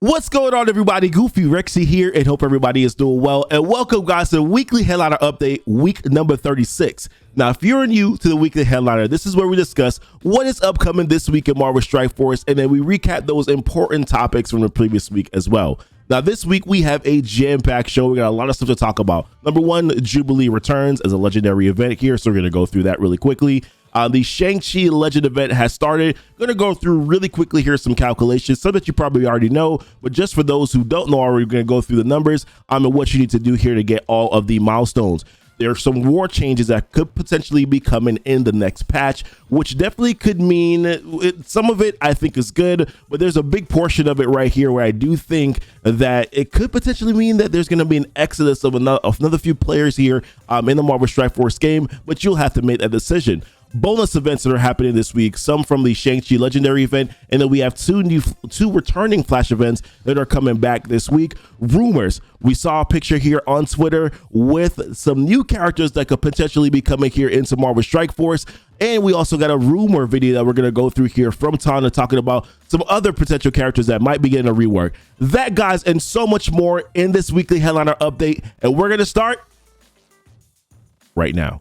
What's going on, everybody? Goofy Rexy here, and hope everybody is doing well. And welcome, guys, to the weekly headliner update, week number 36. Now, if you're new to the weekly headliner, this is where we discuss what is upcoming this week in Marvel Strike Force, and then we recap those important topics from the previous week as well. Now, this week we have a jam-packed show. We got a lot of stuff to talk about. Number one, Jubilee returns as a legendary event here, so we're going to go through that really quickly. The Shang-Chi Legend event has started. Going to go through really quickly here some calculations, some that you probably already know, but just for those who don't know, we're going to go through the numbers and what you need to do here to get all of the milestones. There are some war changes that could potentially be coming in the next patch, which definitely could mean some of it I think is good, but there's a big portion of it right here where I do think that it could potentially mean that there's going to be an exodus of another few players here in the Marvel Strike Force game, but you'll have to make that decision. Bonus events that are happening this week, some from the Shang-Chi Legendary event, and then we have two returning Flash events that are coming back this week. Rumors, we saw a picture here on Twitter with some new characters that could potentially be coming here into Marvel Strike Force, and we also got a rumor video that we're going to go through here from Tana talking about some other potential characters that might be getting a rework. That, guys, and so much more in this weekly headliner update, and we're going to start right now.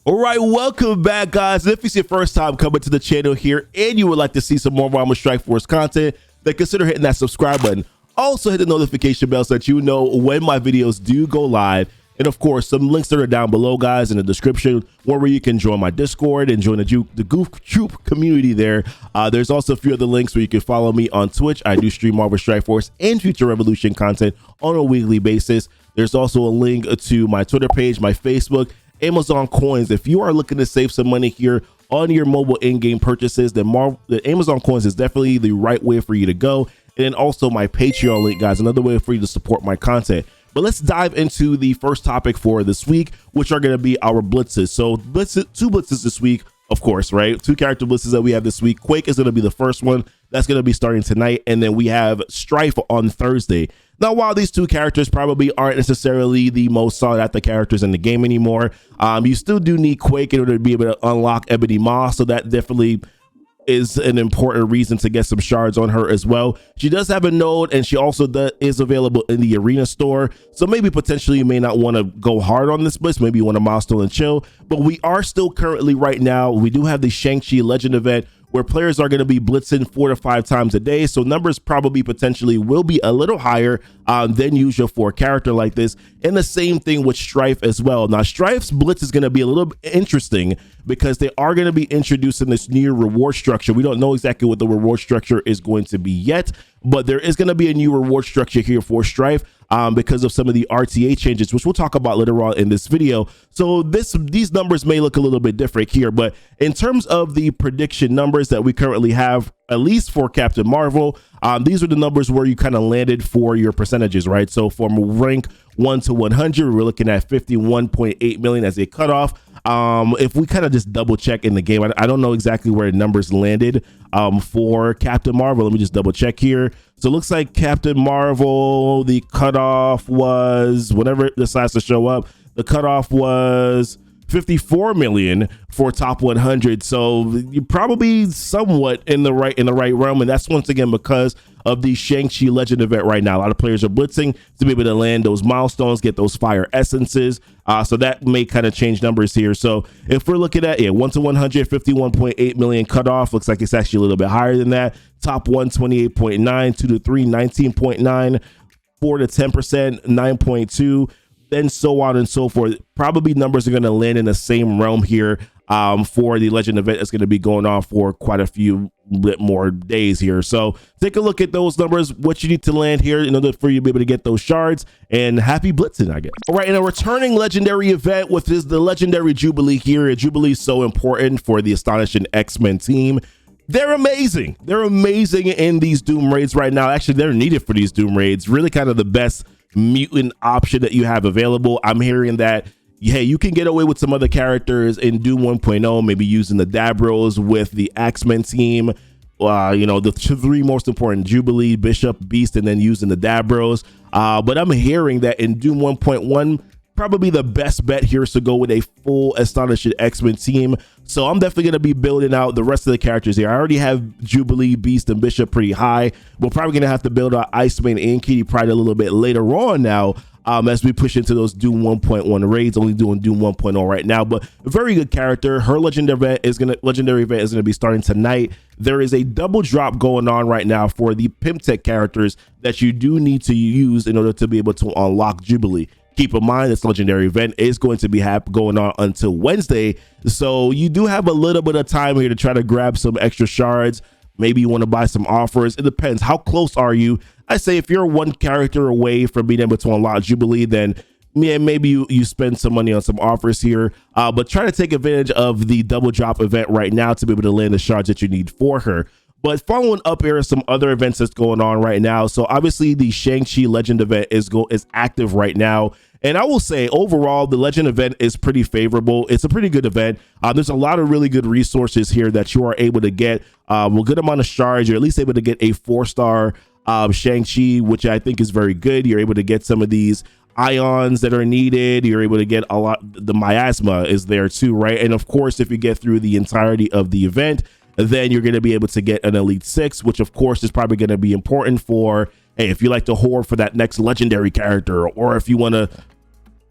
All right, welcome back, guys. If it's your first time coming to the channel here and you would like to see some more Marvel Strike Force content, then consider hitting that subscribe button. Also hit the notification bell so that you know when my videos do go live. And of course, some links that are down below, guys, in the description, where you can join my Discord and join the Goof Troop community there. There's also a few other links where you can follow me on Twitch. I do stream Marvel Strike Force and Future Revolution content on a weekly basis. There's also a link to my Twitter page, my Facebook, Amazon coins. If you are looking to save some money here on your mobile in-game purchases, then the Amazon coins is definitely the right way for you to go. And then also my Patreon link, guys, another way for you to support my content. But let's dive into the first topic for this week, which are going to be our blitzes. So two blitzes this week, of course, right? Two character blitzes that we have this week. Quake is going to be the first one. That's going to be starting tonight. And then we have Strife on Thursday. Now, while these two characters probably aren't necessarily the most sought after characters in the game anymore, you still do need Quake in order to be able to unlock Ebony Maw. So that definitely is an important reason to get some shards on her as well. She does have a node, and she also is available in the arena store. So maybe potentially you may not want to go hard on this blitz. Maybe you want to milestone and chill. But we are still currently right now, we do have the Shang-Chi Legend event where players are going to be blitzing 4 to 5 times a day. So numbers probably potentially will be a little higher than usual for a character like this. And the same thing with Strife as well. Now, Strife's blitz is going to be a little interesting because they are going to be introducing this new reward structure. We don't know exactly what the reward structure is going to be yet, but there is going to be a new reward structure here for Strife because of some of the RTA changes, which we'll talk about later on in this video. So these numbers may look a little bit different here, but in terms of the prediction numbers that we currently have, at least for Captain Marvel, these are the numbers where you kind of landed for your percentages, right? So from rank 1 to 100, we're looking at 51.8 million as a cutoff. If we kind of just double check in the game, I don't know exactly where numbers landed for Captain Marvel. Let me just double check here. So it looks like Captain Marvel, the cutoff was, whenever it decides to show up, the cutoff was 54 million for top 100. So you're probably somewhat in the right realm, and that's once again because of the Shang-Chi Legend event right now. A lot of players are blitzing to be able to land those milestones, get those fire essences. So that may kind of change numbers here. So if we're looking at 1 to 100, 51.8 million cutoff, looks like it's actually a little bit higher than that. Top 1, 28.9, 2 to 3, 19.9, 4 to 10%, 9.2. and so on and so forth. Probably numbers are going to land in the same realm here for the Legend event. It's going to be going on for quite a few bit more days here. So take a look at those numbers, what you need to land here in order for you to be able to get those shards, and happy blitzing, I guess. All right, and a returning legendary event with the legendary Jubilee here. Jubilee is so important for the astonishing X-Men team. They're amazing. They're amazing in these Doom raids right now. Actually, they're needed for these Doom raids. Really kind of the best mutant option that you have available. I'm hearing that, hey, you can get away with some other characters in Doom 1.0, maybe using the Dabros with the X-Men team. You know, the three most important, Jubilee, Bishop, Beast, and then using the Dabros. But I'm hearing that in Doom 1.1, probably the best bet here is to go with a full Astonishing X-Men team. So I'm definitely going to be building out the rest of the characters here. I already have Jubilee, Beast, and Bishop pretty high. We're probably going to have to build out Iceman and Kitty Pryde a little bit later on now, as we push into those Doom 1.1 raids. Only doing Doom 1.0 right now, but a very good character. Her legendary event is gonna be starting tonight. There is a double drop going on right now for the Pimp Tech characters that you do need to use in order to be able to unlock Jubilee. Keep in mind, this legendary event is going to be going on until Wednesday, so you do have a little bit of time here to try to grab some extra shards. Maybe you want to buy some offers. It depends. How close are you? I say if you're one character away from being able to unlock Jubilee, then yeah, maybe you spend some money on some offers here, but try to take advantage of the double drop event right now to be able to land the shards that you need for her. But following up here are some other events that's going on right now. So obviously the Shang-Chi Legend event is active right now. And I will say overall, the Legend event is pretty favorable. It's a pretty good event. There's a lot of really good resources here that you are able to get. A good amount of shards. You're at least able to get a 4-star Shang-Chi, which I think is very good. You're able to get some of these ions that are needed. You're able to get a lot. The miasma is there too, right? And of course, if you get through the entirety of the event, then you're going to be able to get an Elite 6, which of course is probably going to be important for, hey, if you like to hoard for that next legendary character, or if you want to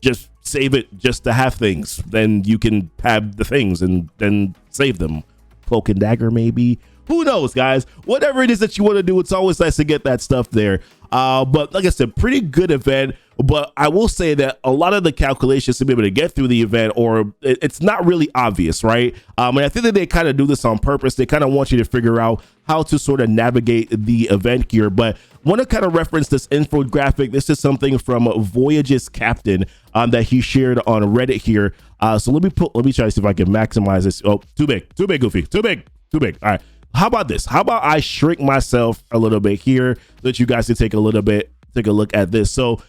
just save it just to have things, then you can have the things and then save them. Cloak and Dagger, maybe. Who knows, guys? Whatever it is that you want to do, it's always nice to get that stuff there. But like I said, pretty good event. But I will say that a lot of the calculations to be able to get through the event, or it's not really obvious, right? And I think that they kind of do this on purpose. They kind of want you to figure out how to sort of navigate the event here. But want to kind of reference this infographic. This is something from Voyage's Captain that he shared on Reddit here. So let me try to see if I can maximize this. Oh, too big, Goofy, too big. All right. How about this? How about I shrink myself a little bit here so that you guys can take a look at this. So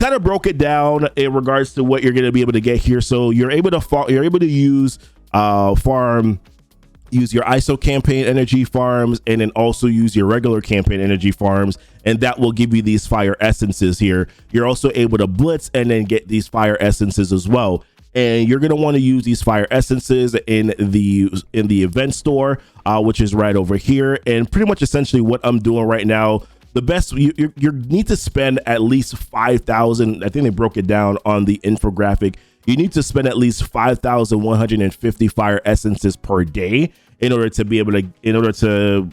kind of broke it down in regards to what you're going to be able to get here. So you're able to use use your ISO campaign energy farms, and then also use your regular campaign energy farms, and that will give you these fire essences here. You're also able to blitz and then get these fire essences as well. And you're going to want to use these fire essences in the event store, which is right over here. And pretty much essentially what I'm doing right now, the best, you need to spend at least 5,000. I think they broke it down on the infographic. You need to spend at least 5,150 fire essences per day in order to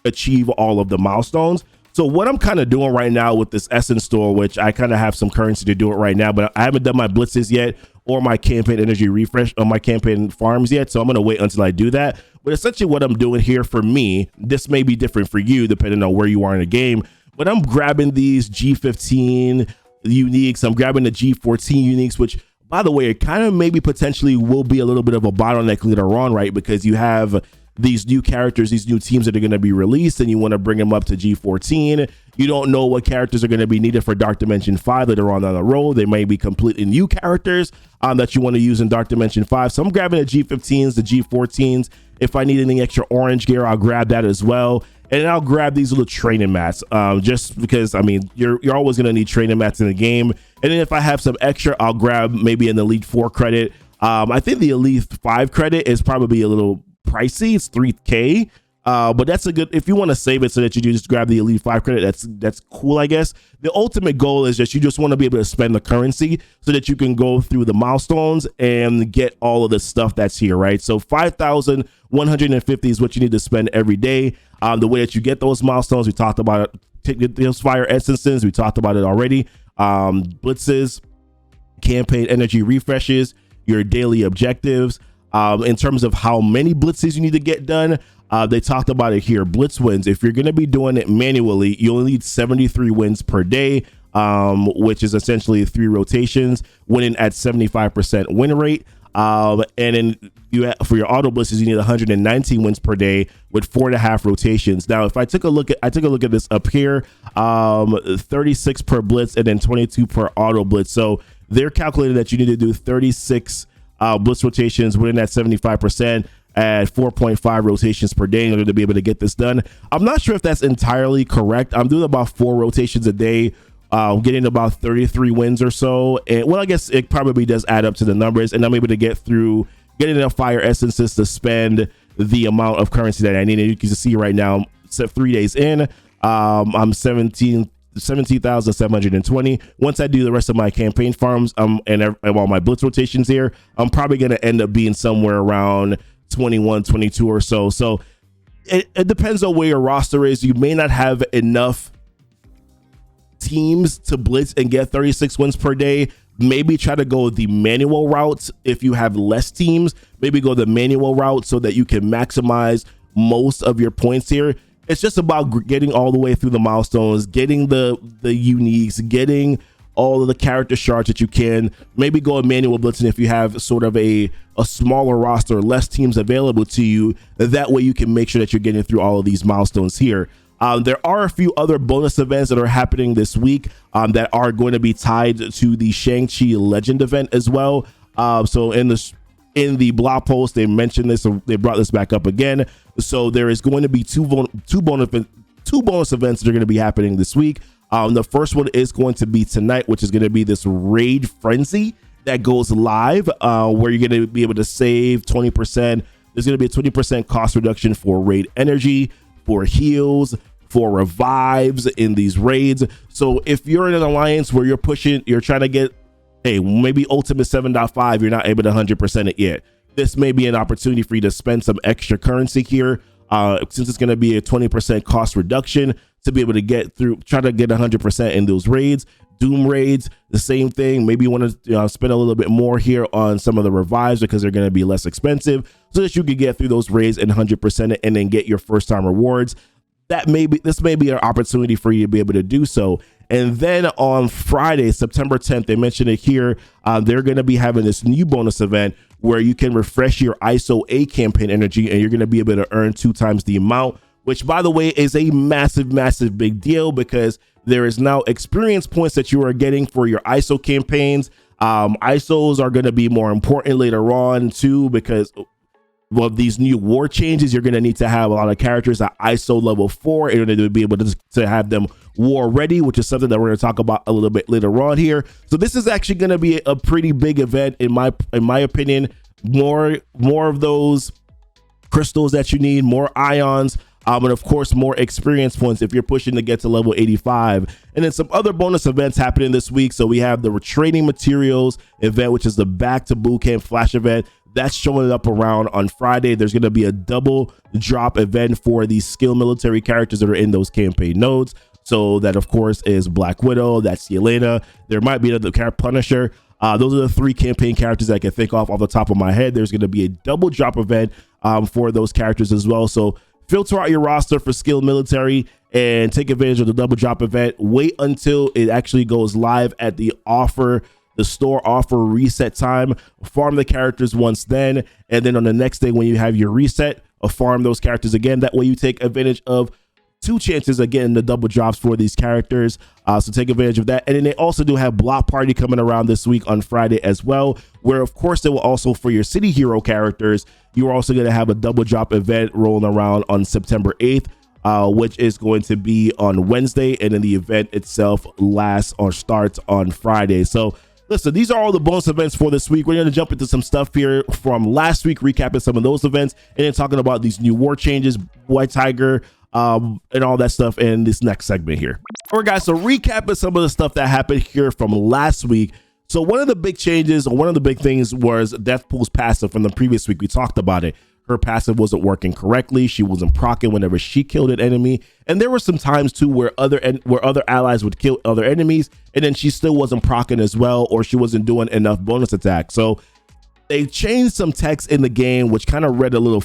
achieve all of the milestones. So what I'm kind of doing right now with this essence store, which I kind of have some currency to do it right now, but I haven't done my blitzes yet or my campaign energy refresh on my campaign farms yet. So I'm going to wait until I do that. But essentially what I'm doing here for me, this may be different for you depending on where you are in the game, but I'm grabbing these G15 uniques. I'm grabbing the G14 uniques, which, by the way, it kind of maybe potentially will be a little bit of a bottleneck later on, right? Because you have these new characters, these new teams that are going to be released, and you want to bring them up to G14. You don't know what characters are going to be needed for Dark Dimension 5 later on down the road. They may be completely new characters that you want to use in Dark Dimension 5. So I'm grabbing the G15s, the G14s. If I need any extra orange gear, I'll grab that as well. And I'll grab these little training mats, just because, I mean, you're always going to need training mats in the game. And then if I have some extra, I'll grab maybe an Elite 4 credit. I think the Elite 5 credit is probably a little pricey. It's 3K, but that's a good, if you want to save it so that you just grab the Elite 5 credit, that's cool, I guess. The ultimate goal is just you just want to be able to spend the currency so that you can go through the milestones and get all of the stuff that's here, right? So 5,150 is what you need to spend every day. The way that you get those milestones, we talked about it. Take those fire essences, we talked about it already. Blitzes, campaign energy refreshes, your daily objectives. In terms of how many blitzes you need to get done, they talked about it here. Blitz wins, if you're going to be doing it manually, you only need 73 wins per day, which is essentially 3 rotations, winning at 75% win rate. And then for your auto blitzes, you need 119 wins per day with 4.5 rotations. Now, if I took a look at this up here, 36 per blitz and then 22 per auto blitz. So they're calculating that you need to do 36 blitz rotations within that 75% at 4.5 rotations per day in order to be able to get this done. I'm not sure if that's entirely correct. I'm doing about 4 rotations a day getting about 33 wins or so. And well, I guess it probably does add up to the numbers, and I'm able to get through getting enough fire essences to spend the amount of currency that I need. And you can see right now, 3 days in, I'm 17,720. Once I do the rest of my campaign farms and all my blitz rotations here, I'm probably going to end up being somewhere around 21, 22 or so. So it depends on where your roster is. You may not have enough teams to blitz and get 36 wins per day. Maybe try to go the manual route. If you have less teams, maybe go the manual route so that you can maximize most of your points here. It's just about getting all the way through the milestones, getting the uniques, getting all of the character shards that you can. Maybe go a manual blitzing if you have sort of a smaller roster, less teams available to you. That way you can make sure that you're getting through all of these milestones here. There are a few other bonus events that are happening this week that are going to be tied to the Shang-Chi Legend event as well. So in the blog post, they mentioned this, so they brought this back up again. So there is going to be two bonus events that are going to be happening this week. The first one is going to be tonight, which is going to be this raid frenzy that goes live, where you're going to be able to save 20%. There's going to be a 20% cost reduction for raid energy, for heals, for revives in these raids. So if you're in an alliance where you're trying to get, hey, maybe Ultimate 7.5, you're not able to 100% it yet. This may be an opportunity for you to spend some extra currency here, since it's going to be a 20% cost reduction to be able to try to get 100% in those raids. Doom raids, the same thing. Maybe you want to spend a little bit more here on some of the revives because they're going to be less expensive, so that you can get through those raids and 100% it and then get your first time rewards. This may be an opportunity for you to be able to do so. And then on Friday, September 10th, they mentioned it here, they're going to be having this new bonus event where you can refresh your ISO A campaign energy, and you're going to be able to earn 2 times the amount, which, by the way, is a massive big deal, because there is now experience points that you are getting for your ISO campaigns. ISOs are going to be more important later on too, because of these new war changes. You're going to need to have a lot of characters at ISO level 4 in order to be able to have them war ready, which is something that we're going to talk about a little bit later on here. So this is actually going to be a pretty big event in my opinion. More of those crystals that you need, more ions, and of course more experience points if you're pushing to get to level 85. And then some other bonus events happening this week. So we have the retraining materials event, which is the back to bootcamp flash event. That's showing up around on Friday. There's going to be a double drop event for these skill military characters that are in those campaign nodes. So that, of course, is Black Widow, that's Yelena. There might be another character, Punisher. Those are the 3 campaign characters I can think off the top of my head. There's going to be a double drop event for those characters as well. So filter out your roster for skill military and take advantage of the double drop event. Wait until it actually goes live at the store offer reset time. Farm the characters once then, and then on the next day when you have your reset, farm those characters again. That way you take advantage of 2 chances again, the double drops for these characters. So take advantage of that. And then they also do have Block Party coming around this week on Friday as well, where of course they will also, for your city hero characters, you're also going to have a double drop event rolling around on September 8th. Which is going to be on Wednesday, and then the event itself starts on Friday. So listen, these are all the bonus events for this week. We're going to jump into some stuff here from last week, recapping some of those events, and then talking about these new war changes, White Tiger, and all that stuff in this next segment here. All right, guys, so recapping some of the stuff that happened here from last week. So one of the big changes, or one of the big things, was Deathpool's passive from the previous week. We talked about it. Her passive wasn't working correctly. She wasn't proccing whenever she killed an enemy. And there were some times too where other allies would kill other enemies, and then she still wasn't proccing as well, or she wasn't doing enough bonus attacks. So they changed some text in the game, which kind of read a little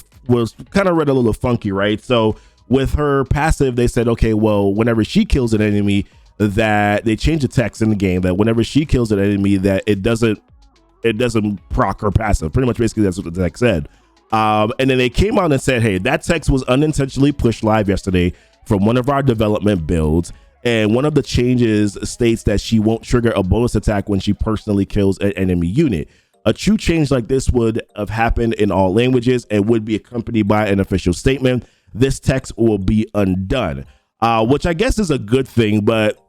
funky, right? So with her passive, they said, okay, well, whenever she kills an enemy, that they changed the text in the game that whenever she kills an enemy, that it doesn't proc her passive. Pretty much, basically, that's what the text said. And then they came out and said, hey, that text was unintentionally pushed live yesterday from one of our development builds. And one of the changes states that she won't trigger a bonus attack when she personally kills an enemy unit. A true change like this would have happened in all languages and would be accompanied by an official statement. This text will be undone, which I guess is a good thing, but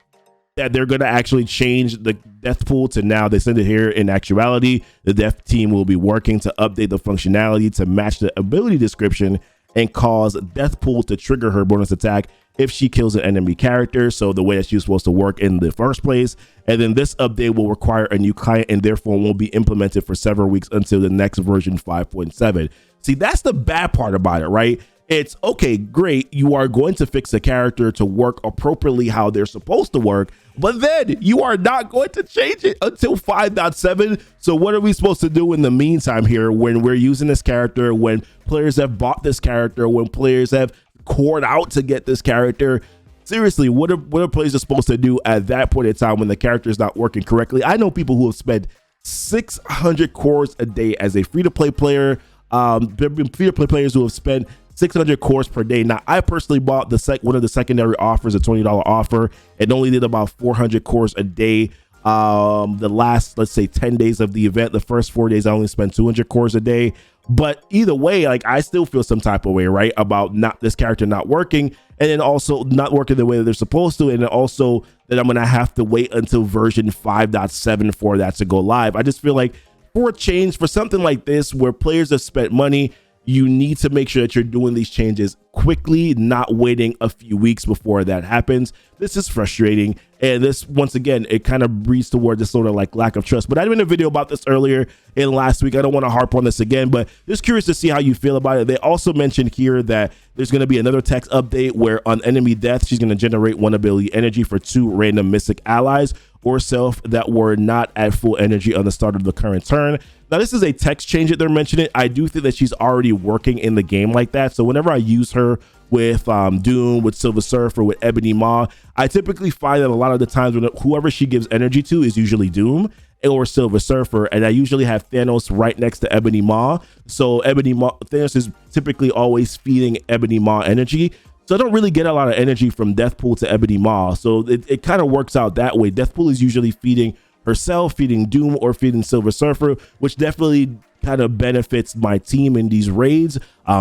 that they're going to actually change the death pool to now they send it here. In actuality, the death team will be working to update the functionality to match the ability description and cause death pool to trigger her bonus attack if she kills an enemy character. So the way that she was supposed to work in the first place. And then this update will require a new client and therefore won't be implemented for several weeks until the next version 5.7. See, that's the bad part about it, right? It's okay, great. You are going to fix a character to work appropriately how they're supposed to work, but then you are not going to change it until 5.7. So what are we supposed to do in the meantime here when we're using this character, when players have bought this character, when players have cored out to get this character? Seriously, what are players supposed to do at that point in time when the character is not working correctly? I know people who have spent 600 cores a day as a free-to-play player. There have been free-to-play players who have spent 600 cores per day. Now, I personally bought one of the secondary offers, a $20 offer, and only did about 400 cores a day. The last, let's say, 10 days of the event, the first 4 days, I only spent 200 cores a day. But either way, like, I still feel some type of way, right, about this character not working, and then also not working the way that they're supposed to, and then also that I'm gonna have to wait until version 5.7 for that to go live. I just feel like for a change, for something like this where players have spent money, you need to make sure that you're doing these changes quickly, not waiting a few weeks before that happens. This is frustrating. And this, once again, it kind of breeds toward this sort of like lack of trust. But I did a video about this earlier in last week. I don't want to harp on this again, but just curious to see how you feel about it. They also mentioned here that there's going to be another text update where on enemy death, she's going to generate 1 ability energy for 2 random mystic allies or self that were not at full energy on the start of the current turn. Now, this is a text change that they're mentioning. I do think that she's already working in the game like that. So whenever I use her with Doom, with Silver Surfer, with Ebony Maw, I typically find that a lot of the times when whoever she gives energy to is usually Doom or Silver Surfer, and I usually have Thanos right next to Ebony Maw. So Thanos is typically always feeding Ebony Maw energy. So I don't really get a lot of energy from Deathpool to Ebony Maw. So it kind of works out that way. Deathpool is usually feeding herself, feeding Doom, or feeding Silver Surfer, which definitely kind of benefits my team in these raids,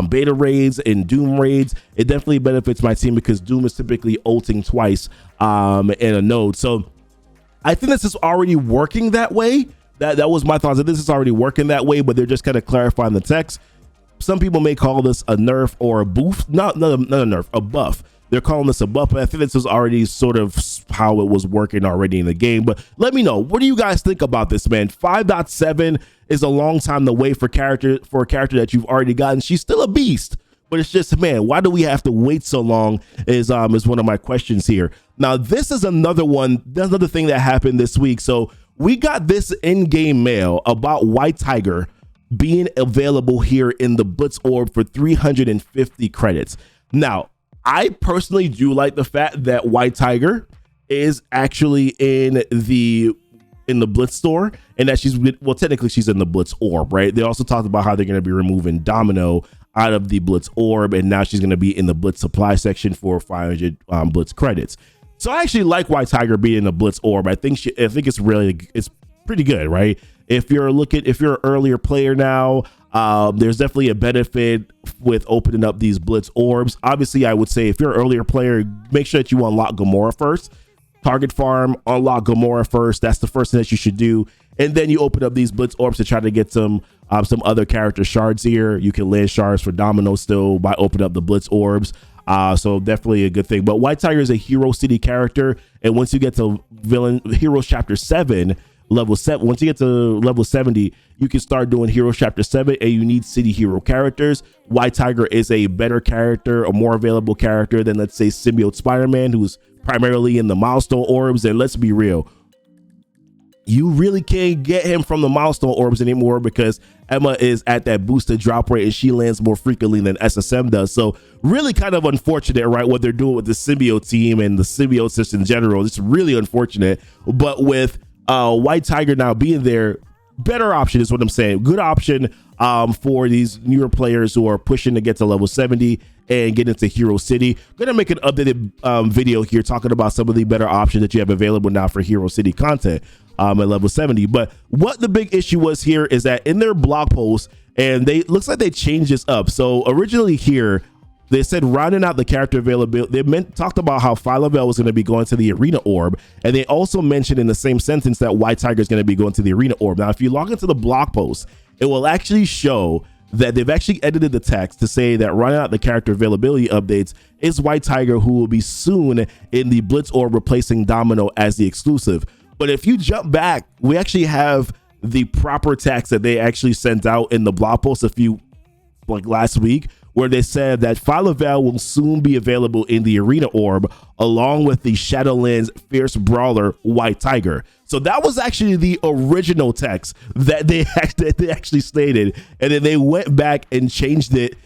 beta raids and Doom raids. It definitely benefits my team because Doom is typically ulting twice in a node. So I think this is already working that way. That was my thoughts, that this is already working that way, but they're just kind of clarifying the text. Some people may call this a nerf or a boof, not a nerf, a buff. They're calling this a buff, but I think this is already sort of how it was working already in the game. But let me know, what do you guys think about this, man? 5.7 is a long time to wait for a character that you've already gotten. She's still a beast, but it's just, man, why do we have to wait so long is one of my questions here. Now, this is another one, that's another thing that happened this week. So we got this in-game mail about White Tiger being available here in the Blitz orb for 350 credits. Now, I personally do like the fact that White Tiger is actually in the Blitz store, and that technically she's in the Blitz orb, right? They also talked about how they're going to be removing Domino out of the Blitz orb, and now she's going to be in the Blitz supply section for 500 Blitz credits. So I actually like White Tiger being in the Blitz orb. I think it's pretty good, right? If you're an earlier player now, there's definitely a benefit with opening up these Blitz orbs. Obviously, I would say if you're an earlier player, make sure that you unlock Gamora first. Target farm, unlock Gamora first. That's the first thing that you should do. And then you open up these Blitz orbs to try to get some other character shards here. You can land shards for Domino still by opening up the Blitz orbs. So definitely a good thing. But White Tiger is a Hero City character. And once you get to Heroes Chapter 7, level 7, once you get to level 70, you can start doing Heroes Chapter 7, and you need city hero characters. White Tiger is a better character, a more available character than, let's say, Symbiote Spider-Man, who's primarily in the milestone orbs. And let's be real, you really can't get him from the milestone orbs anymore because Emma is at that boosted drop rate and she lands more frequently than SSM does. So really kind of unfortunate, right, what they're doing with the Symbiote team and the Symbiote system in general. It's really unfortunate. But with White Tiger now being there, better option is what I'm saying. Good option for these newer players who are pushing to get to level 70 and get into Hero City. Gonna make an updated video here talking about some of the better options that you have available now for Hero City content at level 70. But what the big issue was here is that in their blog post, and looks like they changed this up. So originally here, they said rounding out the character availability, they talked about how Phyla-Vell was going to be going to the Arena Orb, and they also mentioned in the same sentence that White Tiger is going to be going to the Arena Orb. Now, if you log into the blog post, it will actually show that they've actually edited the text to say that rounding out the character availability updates is White Tiger, who will be soon in the Blitz Orb, replacing Domino as the exclusive. But if you jump back, we actually have the proper text that they actually sent out in the blog post last week, where they said that Phyla-Vell will soon be available in the Arena Orb, along with the Shadowlands Fierce Brawler White Tiger. So that was actually the original text that they actually stated, and then they went back and changed it.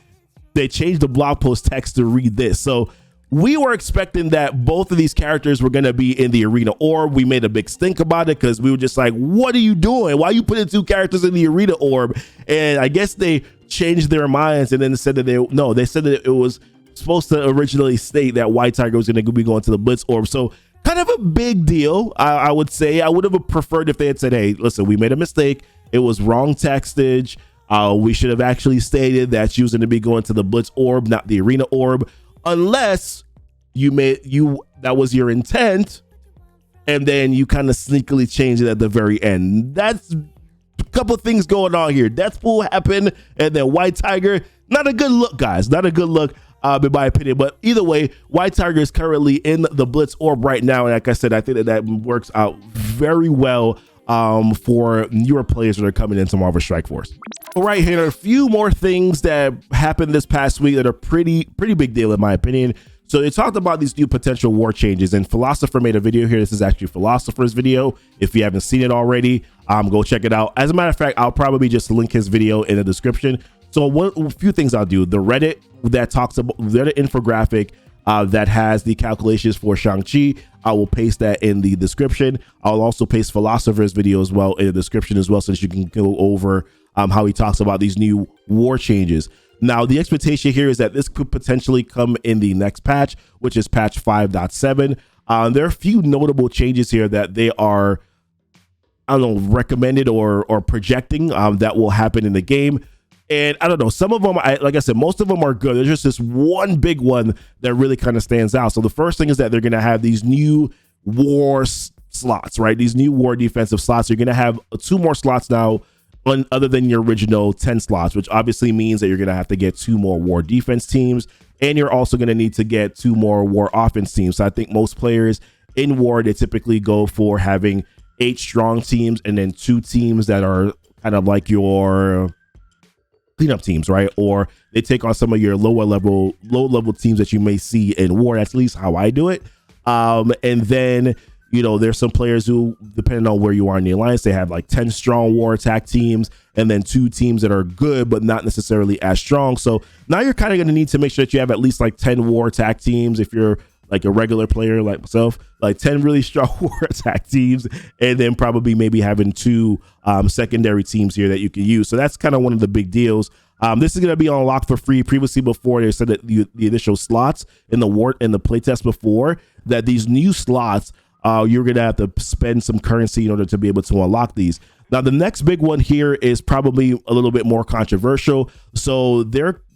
They changed the blog post text to read this. So we were expecting that both of these characters were going to be in the Arena Orb. We made a big stink about it because we were just like, what are you doing? Why are you putting two characters in the Arena Orb? And I guess they changed their minds and then said that they said that it was supposed to originally state that White Tiger was going to be going to the Blitz Orb. So kind of a big deal, I would say. I would have preferred if they had said, hey, listen, we made a mistake. It was wrong textage. We should have actually stated that she was going to be going to the Blitz Orb, not the Arena Orb, unless that was your intent, and then you kind of sneakily changed it at the very end. That's a couple things going on here. Deathpool happened, and then White Tiger, not a good look, guys. Not a good look, in my opinion. But either way, White Tiger is currently in the Blitz Orb right now, and like I said, I think that works out very well for newer players that are coming into Marvel Strike Force. All right, here are a few more things that happened this past week that are pretty big deal in my opinion. So they talked about these new potential war changes, and Philosopher made a video here. This is actually Philosopher's video. If you haven't seen it already, go check it out. As a matter of fact, I'll probably just link his video in the description. So a few things I'll do. The Reddit that talks about Reddit infographic that has the calculations for Shang-Chi, I will paste that in the description. I'll also paste Philosopher's video as well in the description as well, so that you can go over how he talks about these new war changes. Now, the expectation here is that this could potentially come in the next patch, which is patch 5.7. There are a few notable changes here that they are, I don't know, recommended or projecting that will happen in the game. And I don't know, some of them, like I said, most of them are good. There's just this one big one that really kind of stands out. So the first thing is that they're going to have these new war slots, right? These new war defensive slots. You're going to have 2 more slots now, other than your original 10 slots, which obviously means that you're going to have to get 2 more war defense teams, and you're also going to need to get 2 more war offense teams. So I think most players in war, they typically go for having 8 strong teams and then 2 teams that are kind of like your cleanup teams, right? Or they take on some of your low level teams that you may see in war. That's at least how I do it. And then, you know, there's some players who, depending on where you are in the alliance, they have like 10 strong war attack teams and then 2 teams that are good, but not necessarily as strong. So now you're kind of going to need to make sure that you have at least like 10 war attack teams. If you're like a regular player like myself, like 10 really strong war attack teams, and then probably maybe having 2 secondary teams here that you can use. So that's kind of one of the big deals. This is going to be unlocked for free. Previously, before they said that the initial slots in the playtest before, that these new slots, you're going to have to spend some currency in order to be able to unlock these. Now, the next big one here is probably a little bit more controversial. So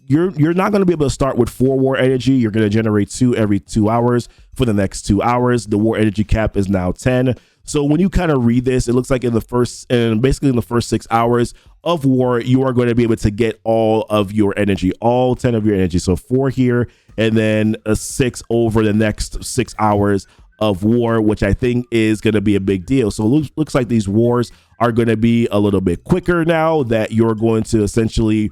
you're not going to be able to start with 4 war energy. You're going to generate 2 every 2 hours for the next 2 hours. The war energy cap is now 10. So when you kind of read this, it looks like basically in the first 6 hours of war, you are going to be able to get all of your energy, all 10 of your energy. So 4 here, and then a 6 over the next 6 hours of war, which I think is going to be a big deal. So it looks like these wars are going to be a little bit quicker now, that you're going to essentially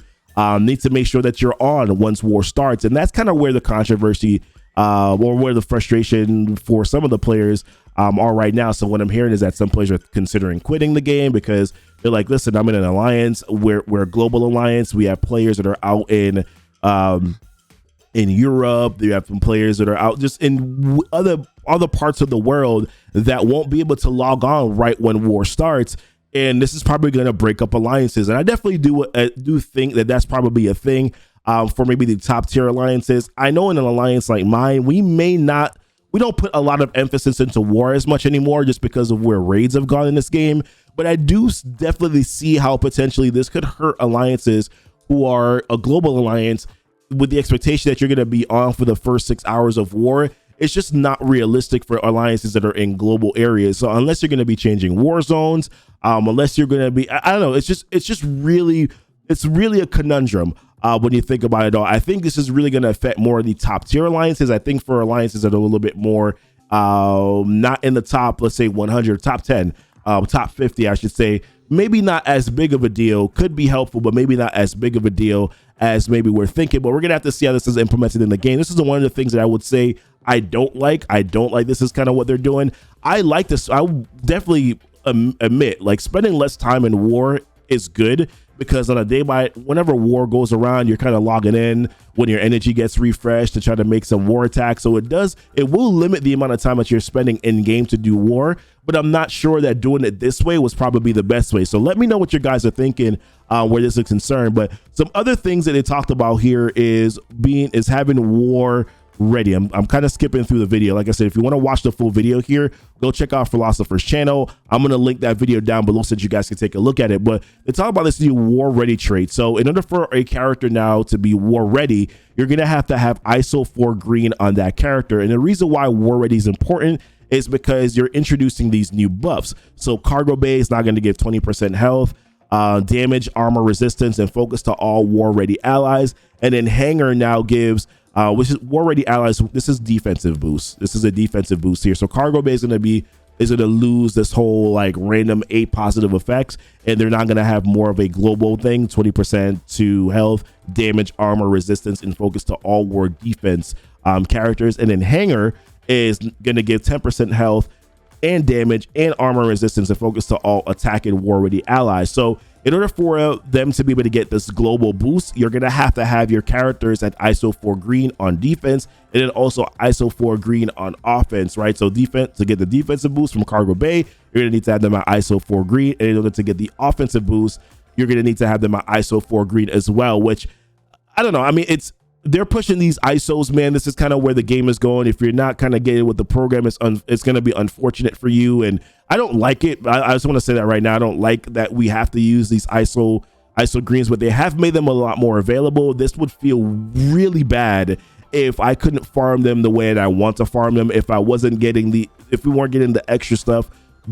need to make sure that you're on once war starts. And that's kind of where the controversy or where the frustration for some of the players are right now. So what I'm hearing is that some players are considering quitting the game because they're like, listen, I'm in an alliance. We're a global alliance. We have players that are out in Europe. You have some players that are out just in other parts of the world that won't be able to log on right when war starts. And this is probably going to break up alliances. And I definitely do think that that's probably a thing for maybe the top tier alliances. I know in an alliance like mine, we don't put a lot of emphasis into war as much anymore just because of where raids have gone in this game. But I do definitely see how potentially this could hurt alliances who are a global alliance with the expectation that you're going to be on for the first 6 hours of war, it's just not realistic for alliances that are in global areas. So unless you're going to be changing war zones, unless you're going to be, I don't know, it's really a conundrum when you think about it all. I think this is really going to affect more of the top tier alliances. I think for alliances that are a little bit more not in the top, let's say 100, top 10, top 50, I should say, maybe not as big of a deal, could be helpful, but maybe not as big of a deal as maybe we're thinking. But we're gonna have to see how this is implemented in the game. This is one of the things that I would say I don't like. This is kind of what they're doing. I like this. I definitely admit, like, spending less time in war is good, because on a whenever war goes around, you're kind of logging in when your energy gets refreshed to try to make some war attacks. So it will limit the amount of time that you're spending in game to do war, but I'm not sure that doing it this way was probably the best way. So let me know what you guys are thinking where this is concerned. But some other things that they talked about here is having war ready. I'm kind of skipping through the video. Like I said, if you want to watch the full video here, go check out Philosopher's channel. I'm going to link that video down below so that you guys can take a look at it. But they talk about this new war ready trait. So in order for a character now to be war ready, you're going to have ISO 4 green on that character. And the reason why war ready is important is because you're introducing these new buffs. So cargo bay is not going to give 20% health, damage, armor resistance, and focus to all war ready allies. And then hangar now gives which is war ready allies. This is defensive boost. This is a defensive boost here. So cargo bay is going to lose this whole like random 8 positive effects, and they're not going to have more of a global thing, 20% to health, damage, armor resistance, and focus to all war defense characters. And then hangar is going to give 10% health and damage and armor resistance and focus to all attack and war ready allies. So in order for them to be able to get this global boost, you're going to have your characters at ISO 4 green on defense, and then also ISO 4 green on offense, right? So defense, to get the defensive boost from cargo bay, you're going to need to have them at ISO 4 green. And in order to get the offensive boost, you're going to need to have them at ISO 4 green as well, which I don't know. I mean, they're pushing these ISOs, man. This is kind of where the game is going. If you're not kind of getting with the program, it's going to be unfortunate for you. And I don't like it. I just want to say that right now. I don't like that we have to use these ISO greens, but they have made them a lot more available. This would feel really bad if I couldn't farm them the way that I want to farm them. If we weren't getting the extra stuff,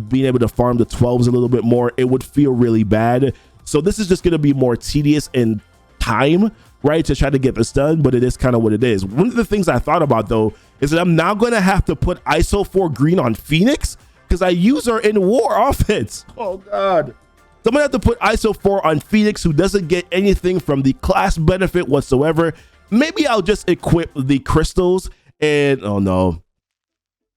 being able to farm the 12s a little bit more, it would feel really bad. So this is just going to be more tedious in time, right, to try to get this done, but it is kind of what it is. One of the things I thought about, though, is that I'm now going to have to put ISO 4 green on Phoenix because I use her in war offense. Oh, God. So I'm going to have to put ISO 4 on Phoenix, who doesn't get anything from the class benefit whatsoever. Maybe I'll just equip the crystals and, oh, no.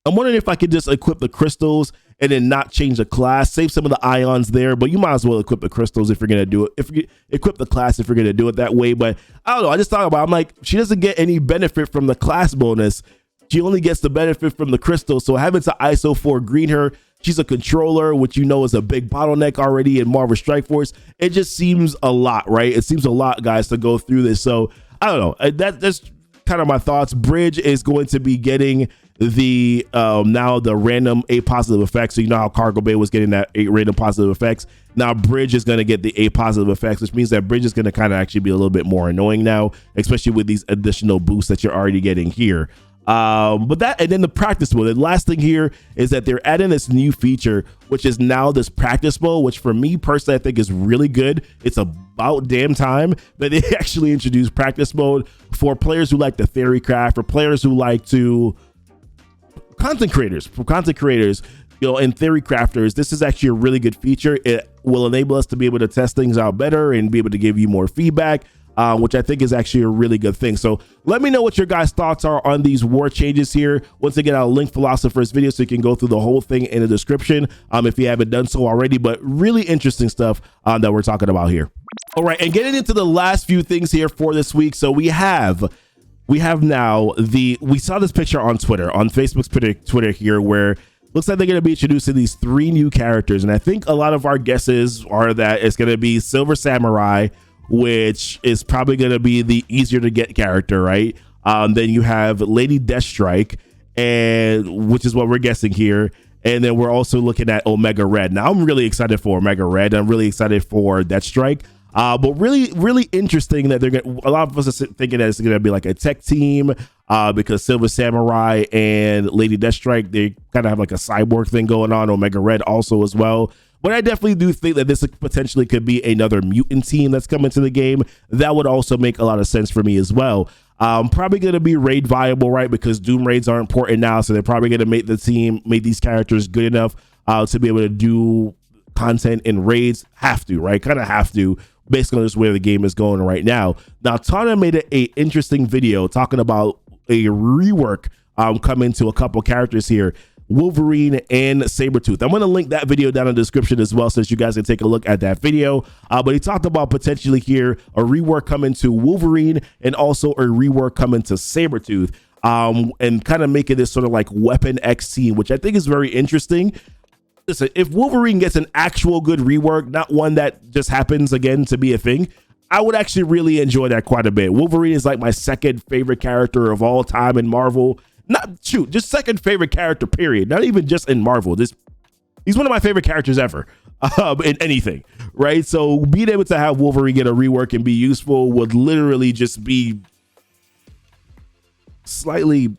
I'm wondering if I could just equip the crystals and then not change the class, save some of the ions there, but you might as well equip the crystals if you're going to do it. If you equip the class, if you're going to do it that way. But I don't know. I just thought about it. I'm like, she doesn't get any benefit from the class bonus. She only gets the benefit from the crystals. So having to ISO 4 green her, she's a controller, which you know is a big bottleneck already in Marvel Strike Force. It just seems a lot, right? It seems a lot, guys, to go through this. So I don't know. That's kind of my thoughts. Bridge is going to be getting the now the random 8 positive effects. So you know how cargo bay was getting that 8 random positive effects. Now Bridge is going to get the 8 positive effects, which means that Bridge is going to kind of actually be a little bit more annoying now, especially with these additional boosts that you're already getting here. But that, and then the practice mode. The last thing here is that they're adding this new feature, which is now this practice mode, which for me personally, I think is really good. It's about damn time that they actually introduced practice mode for players who like the theory craft, for players who like to content creators, you know, and theory crafters. This is actually a really good feature. It will enable us to be able to test things out better and be able to give you more feedback, which I think is actually a really good thing. So let me know what your guys' thoughts are on these war changes here. Once again, I'll link Philosopher's video so you can go through the whole thing in the description if you haven't done so already, but really interesting stuff that we're talking about here. All right, and getting into the last few things here for this week. So we have now we saw this picture on Twitter, on Facebook's Twitter here, where looks like they're going to be introducing these 3 new characters. And I think a lot of our guesses are that it's going to be Silver Samurai, which is probably going to be the easier to get character, right? Then you have Lady Deathstrike, and which is what we're guessing here. And then we're also looking at Omega Red. Now I'm really excited for Omega Red. I'm really excited for Deathstrike. But really interesting that a lot of us are thinking that it's gonna be like a tech team, because Silver Samurai and Lady Deathstrike, they kind of have like a cyborg thing going on. Omega Red also as well. But I definitely do think that this potentially could be another mutant team that's coming to the game. That would also make a lot of sense for me as well. Probably going to be raid viable, right? Because Doom raids are important now, so they're probably going to make these characters good enough to be able to do content in raids. Have to, right? Kind of have to, based on just where the game is going right now. Now, Tana made an interesting video talking about a rework coming to a couple characters here, Wolverine and Sabretooth. I'm going to link that video down in the description as well, so that you guys can take a look at that video. But he talked about potentially here a rework coming to Wolverine and also a rework coming to Sabretooth, and kind of making this sort of like Weapon X team, which I think is very interesting. Listen, if Wolverine gets an actual good rework, not one that just happens again to be a thing, I would actually really enjoy that quite a bit. Wolverine is like my second favorite character of all time in Marvel. Just second favorite character, period. Not even just in Marvel. He's one of my favorite characters ever in anything, right? So being able to have Wolverine get a rework and be useful would literally just be slightly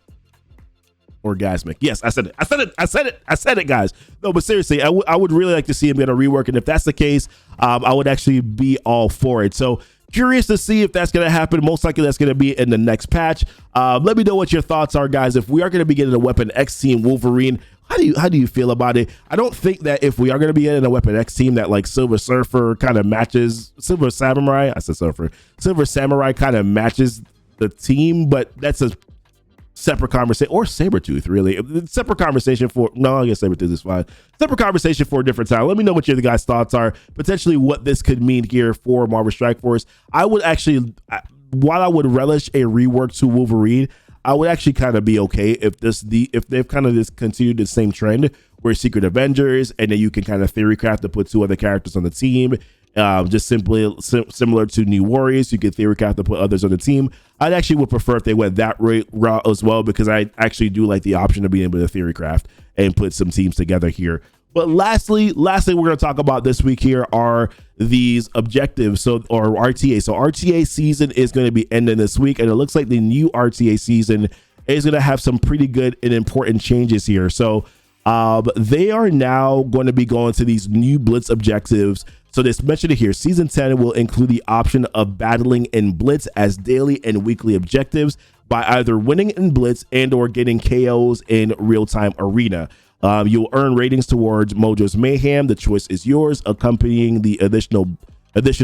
orgasmic. Yes, I said it, guys. No, but seriously, I would really like to see him get a rework, and if that's the case, I would actually be all for it. So curious to see if that's going to happen. Most likely that's going to be in the next patch. Let me know what your thoughts are, guys. If we are going to be getting a Weapon X team Wolverine, how do you feel about it? I don't think that if we are going to be getting a Weapon X team that like Silver Surfer kind of matches Silver Samurai. I said Surfer. Silver Samurai kind of matches the team, but that's a separate conversation. Or Sabretooth, really. Separate conversation for, no, I guess Sabretooth is fine. Separate conversation for a different time. Let me know what your guys' thoughts are, potentially what this could mean here for Marvel Strike Force. I would actually, while I would relish a rework to Wolverine, I would actually kind of be okay if they've kind of just continued the same trend where Secret Avengers, and then you can kind of theorycraft to put two other characters on the team. Just simply similar to New Warriors, you could theorycraft to put others on the team. I'd actually would prefer if they went that route as well, because I actually do like the option of being able to theorycraft and put some teams together here. But lastly, we're going to talk about this week here are these objectives, or RTA. So RTA season is going to be ending this week, and it looks like the new RTA season is going to have some pretty good and important changes here. So they are now going to be going to these new Blitz objectives. So they mentioned it here. Season 10 will include the option of battling in Blitz as daily and weekly objectives by either winning in Blitz and or getting KOs in real-time arena. You'll earn ratings towards Mojo's Mayhem. The choice is yours. Accompanying the addition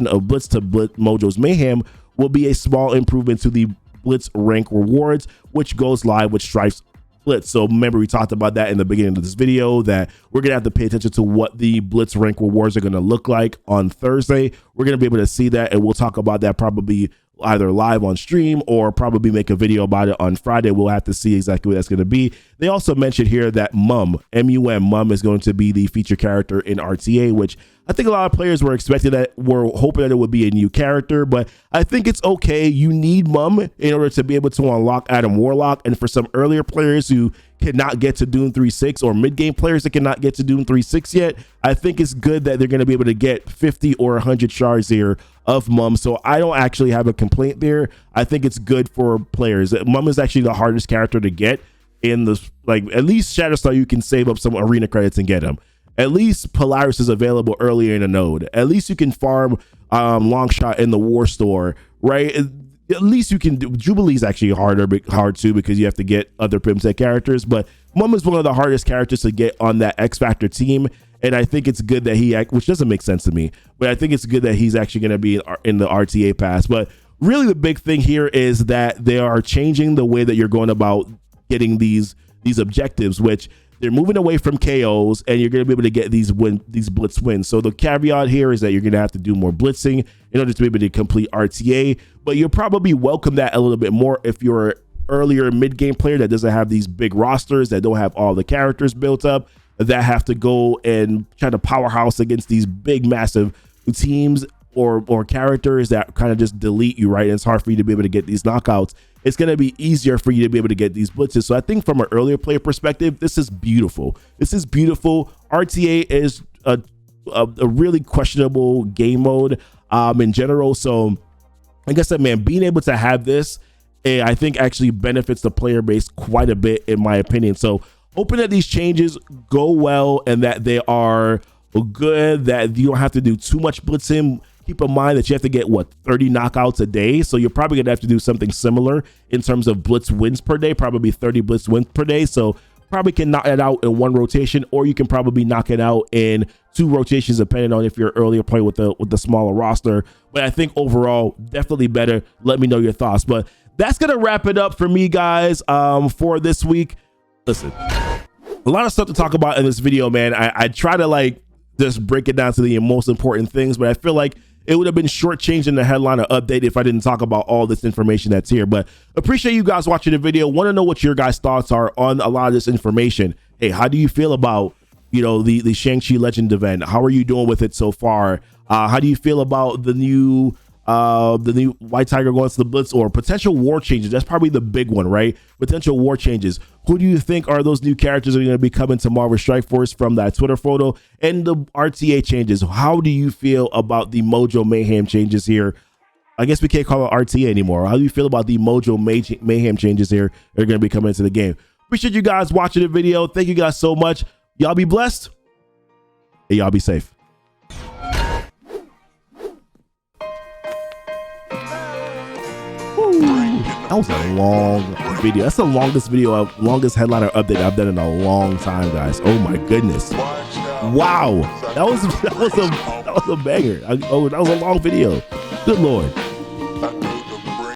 of Blitz to Mojo's Mayhem will be a small improvement to the Blitz rank rewards, which goes live with Strife's Blitz. So remember, we talked about that in the beginning of this video, that we're gonna have to pay attention to what the Blitz rank rewards are gonna look like on Thursday. We're gonna be able to see that, and we'll talk about that probably either live on stream or probably make a video about it on Friday. We'll have to see exactly what that's going to be. They also mentioned here that Mum is going to be the feature character in RTA, which I think a lot of players were expecting that, were hoping that it would be a new character, but I think it's okay. You need Mum in order to be able to unlock Adam Warlock, and for some earlier players who cannot get to Doom 3.6 or mid-game players that cannot get to Doom 3.6 yet, I think it's good that they're going to be able to get 50 or 100 shards here of Mum. So I don't actually have a complaint there. I think it's good for players. Mum is actually the hardest character to get in the, like, at least Shatterstar, you can save up some arena credits and get him. At least Polaris is available earlier in the node. At least you can farm Longshot in the War Store, right? At least you can do. Jubilee is actually hard too, because you have to get other Primtech characters, but Mum is one of the hardest characters to get on that X Factor team. And I think it's good that which doesn't make sense to me, but I think it's good that he's actually going to be in the RTA pass. But really the big thing here is that they are changing the way that you're going about getting these objectives, which they're moving away from KOs, and you're going to be able to get these Blitz wins. So the caveat here is that you're going to have to do more blitzing in order to be able to complete RTA, but you'll probably welcome that a little bit more if you're an earlier mid-game player that doesn't have these big rosters, that don't have all the characters built up, that have to go and try to powerhouse against these big, massive teams or characters that kind of just delete you, right? And it's hard for you to be able to get these knockouts. It's going to be easier for you to be able to get these blitzes. So I think from an earlier player perspective, this is beautiful. This is beautiful. RTA is a really questionable game mode. in general. So like I said, man, being able to have this, I think actually benefits the player base quite a bit, in my opinion. So hoping that these changes go well and that they are good, that you don't have to do too much blitzing. Keep in mind that you have to get, what, 30 knockouts a day. So you're probably going to have to do something similar in terms of blitz wins per day, probably 30 blitz wins per day. So probably can knock it out in one rotation, or you can probably knock it out in 2 rotations, depending on if you're earlier playing with the smaller roster. But I think overall, definitely better. Let me know your thoughts. But that's going to wrap it up for me, guys, for this week. Listen, a lot of stuff to talk about in this video, man. I try to like just break it down to the most important things, but I feel like it would have been shortchanged in the headline or update if I didn't talk about all this information that's here. But appreciate you guys watching the video. Want to know what your guys' thoughts are on a lot of this information. Hey, how do you feel about, you know, the Shang-Chi Legend event? How are you doing with it so far? How do you feel about the new White Tiger going to the Blitz, or potential war changes? That's probably the big one, right? Potential war changes. Who do you think are those new characters that are going to be coming to Marvel Strike Force from that Twitter photo? And the RTA changes. How do you feel about the Mojo Mayhem changes here? I guess we can't call it RTA anymore. How do you feel about the Mojo Mayhem changes here that are going to be coming into the game? Appreciate you guys watching the video. Thank you guys so much. Y'all be blessed. And y'all be safe. That was a long video. That's the longest video, longest headliner update I've done in a long time, guys. Oh my goodness! Wow, that was a banger. That was a long video. Good Lord.